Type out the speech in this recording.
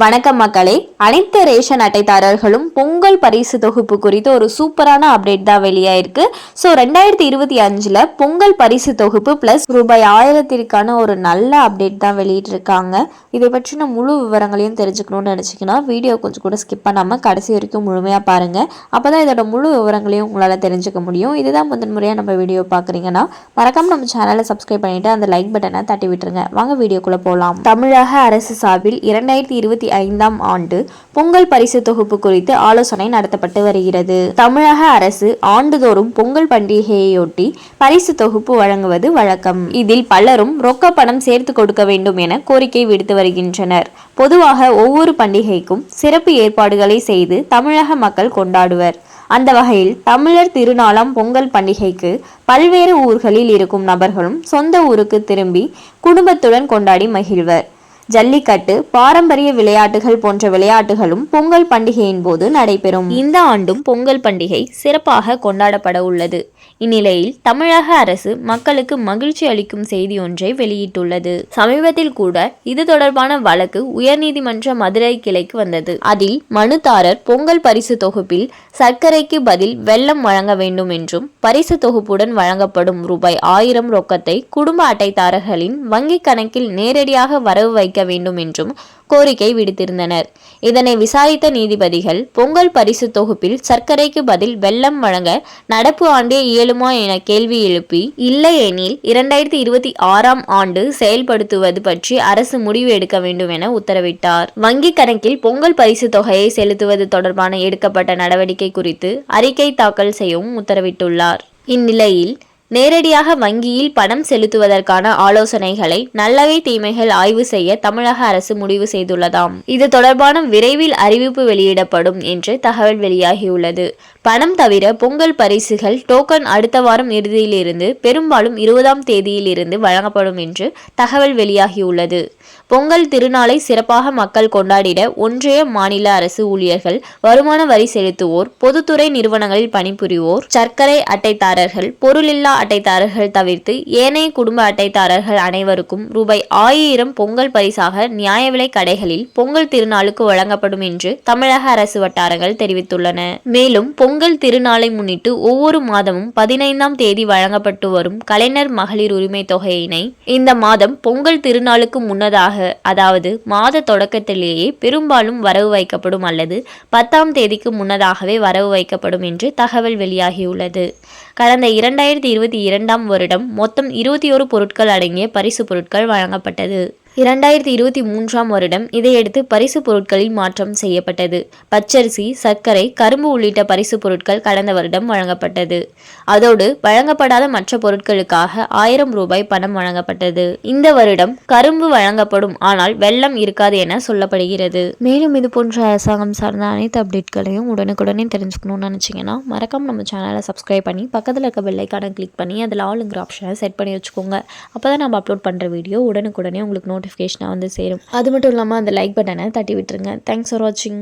வணக்கம் மக்களே. அனைத்து ரேஷன் அட்டைதாரர்களும் பொங்கல் பரிசு தொகுப்பு குறித்து ஒரு சூப்பரான அப்டேட் தான் வெளியாயிருக்கு. ஸோ 2025 பொங்கல் பரிசு தொகுப்பு பிளஸ் ரூபாய் 1000 ஒரு நல்ல அப்டேட் தான் வெளியிட்டிருக்காங்க. இதை பற்றின முழு விவரங்களையும் தெரிஞ்சுக்கணும்னு நினச்சிங்கன்னா வீடியோ கொஞ்சம் கூட ஸ்கிப் பண்ணாமல் கடைசி வரைக்கும் முழுமையாக பாருங்கள். அப்போ தான் இதோட முழு விவரங்களையும் உங்களால் தெரிஞ்சுக்க முடியும். இதுதான் முதன்முறையாக நம்ம வீடியோ பார்க்குறீங்கன்னா மறக்காம நம்ம சேனலை சப்ஸ்கிரைப் பண்ணிவிட்டு அந்த லைக் பட்டனை தட்டி விட்டுருங்க. வாங்க வீடியோக்குள்ளே போகலாம். தமிழக அரசு சார்பில் 2025 ஆண்டு பொங்கல் பரிசு தொகுப்பு குறித்து ஆலோசனை நடத்தப்பட்டு வருகிறது. தமிழக அரசு ஆண்டுதோறும் பொங்கல் பண்டிகையொட்டி பரிசு தொகுப்பு வழங்குவது வழக்கம். இதில் பலரும் ரொக்க பணம் சேர்த்து கொடுக்க வேண்டும் என கோரிக்கை விடுத்து வருகின்றனர். பொதுவாக ஒவ்வொரு பண்டிகைக்கும் சிறப்பு ஏற்பாடுகளை செய்து தமிழக மக்கள் கொண்டாடுவர். அந்த வகையில் தமிழர் திருநாளாம் பொங்கல் பண்டிகைக்கு பல்வேறு ஊர்களில் இருக்கும் நபர்களும் சொந்த ஊருக்கு திரும்பி குடும்பத்துடன் கொண்டாடி மகிழ்வர். ஜல்லிக்கட்டு, பாரம்பரிய விளையாட்டுகள் போன்ற விளையாட்டுகளும் பொங்கல் பண்டிகையின் போது நடைபெறும். இந்த ஆண்டும் பொங்கல் பண்டிகை சிறப்பாக கொண்டாடப்பட உள்ளது. இந்நிலையில் தமிழக அரசு மக்களுக்கு மகிழ்ச்சி அளிக்கும் செய்தி ஒன்றை வெளியிட்டுள்ளது. சமீபத்தில் கூட இது தொடர்பான வழக்கு உயர்நீதிமன்ற மதுரை கிளைக்கு வந்தது. அதில் மனுதாரர் பொங்கல் பரிசு தொகுப்பில் சர்க்கரைக்கு பதில் வெல்லம் வழங்க வேண்டும் என்றும் பரிசு தொகுப்புடன் வழங்கப்படும் ரூபாய் 1000 ரொக்கத்தை குடும்ப அட்டைதாரர்களின் வங்கி கணக்கில் நேரடியாக வரவு வைக்க வேண்டும் என்றும் கோரிக்கை விடுத்திருந்தனர். இதனை விசாரித்த நீதிபதிகள் பொங்கல் பரிசு தொகுப்பில் சர்க்கரைக்கு பதில் வெல்லம் வழங்க நடப்பு ஆண்டே இயலுமா என கேள்வி எழுப்பி, இல்லையெனில் 2026 ஆண்டு செயல்படுத்துவது பற்றி அரசு முடிவு எடுக்க வேண்டும் என உத்தரவிட்டார். வங்கி கணக்கில் பொங்கல் பரிசு தொகையை செலுத்துவது தொடர்பான எடுக்கப்பட்ட நடவடிக்கை குறித்து அறிக்கை தாக்கல் செய்யவும் உத்தரவிட்டுள்ளார். இந்நிலையில் நேரடியாக வங்கியில் பணம் செலுத்துவதற்கான ஆலோசனைகளை நல்லவை தீமைகள் ஆய்வு செய்ய தமிழக அரசு முடிவு செய்துள்ளதாம். இது தொடர்பான விரைவில் அறிவிப்பு வெளியிடப்படும் என்று தகவல் வெளியாகியுள்ளது. பணம் தவிர பொங்கல் பரிசுகள் டோக்கன் அடுத்த வாரம் இறுதியிலிருந்து பெரும்பாலும் 20ஆம் தேதியிலிருந்து வழங்கப்படும் என்று தகவல் வெளியாகியுள்ளது. பொங்கல் திருநாளை சிறப்பாக மக்கள் கொண்டாடிட ஒன்றிய மாநில அரசு ஊழியர்கள், வருமான வரி செலுத்துவோர், பொதுத்துறை நிறுவனங்களில் பணிபுரிவோர், சர்க்கரை அட்டைதாரர்கள், பொருளில்லா அட்டைதாரர்கள் தவிர்த்து ஏனைய குடும்ப அட்டைதாரர்கள் அனைவருக்கும் ரூபாய் 1000 பொங்கல் பரிசாக நியாய விலை கடைகளில் பொங்கல் திருநாளுக்கு வழங்கப்படும் என்று தமிழக அரசு வட்டாரங்கள் தெரிவித்துள்ளன. மேலும் பொங்கல் திருநாளை முன்னிட்டு ஒவ்வொரு மாதமும் 15ஆம் தேதி வழங்கப்பட்டு வரும் கலைஞர் மகளிர் உரிமை தொகையினை இந்த மாதம் பொங்கல் திருநாளுக்கு முன்னதாக, அதாவது மாத தொடக்கத்திலேயே பெரும்பாலும் வரவு வைக்கப்படும் அல்லது 10ஆம் தேதிக்கு முன்னதாகவே வரவு வைக்கப்படும் என்று தகவல் வெளியாகியுள்ளது. கடந்த 2022ஆம் வருடம் மொத்தம் 21 பொருட்கள் அடங்கிய பரிசு பொருட்கள் வழங்கப்பட்டது. 2023ஆம் வருடம் இதையடுத்து பரிசு பொருட்களில் மாற்றம் செய்யப்பட்டது. பச்சரிசி, சர்க்கரை, கரும்பு உள்ளிட்ட பரிசு பொருட்கள் கடந்த வருடம் வழங்கப்பட்டது. அதோடு வழங்கப்படாத மற்ற பொருட்களுக்காக 1000 ரூபாய் பணம் வழங்கப்பட்டது. இந்த வருடம் கரும்பு வழங்கப்படும், ஆனால் வெல்லம் இருக்காது என சொல்லப்படுகிறது. மேலும் இது போன்ற அரசாங்கம் சார்ந்த அனைத்து அப்டேட்களையும் உடனுக்குடனே தெரிஞ்சுக்கணும்னு நினைச்சீங்கன்னா மறக்காம நம்ம சேனலை சப்ஸ்கிரைப் பண்ணி பக்கத்தில் இருக்க பெல் ஐகானை கிளிக் பண்ணி அதில் ஆளுங்கிற ஆப்ஷனை செட் பண்ணி வச்சுக்கோங்க. அப்போதான் நம்ம அப்லோட் பண்ணுற வீடியோ உடனுக்குடனே உங்களுக்கு நோட்டிஃபிகேஷனாக வந்து சேரும். அது மட்டும் இல்லாமல் அந்த லைக் பட்டனை தட்டி விட்டுருங்க. தேங்க்ஸ் ஃபார் வாட்சிங்.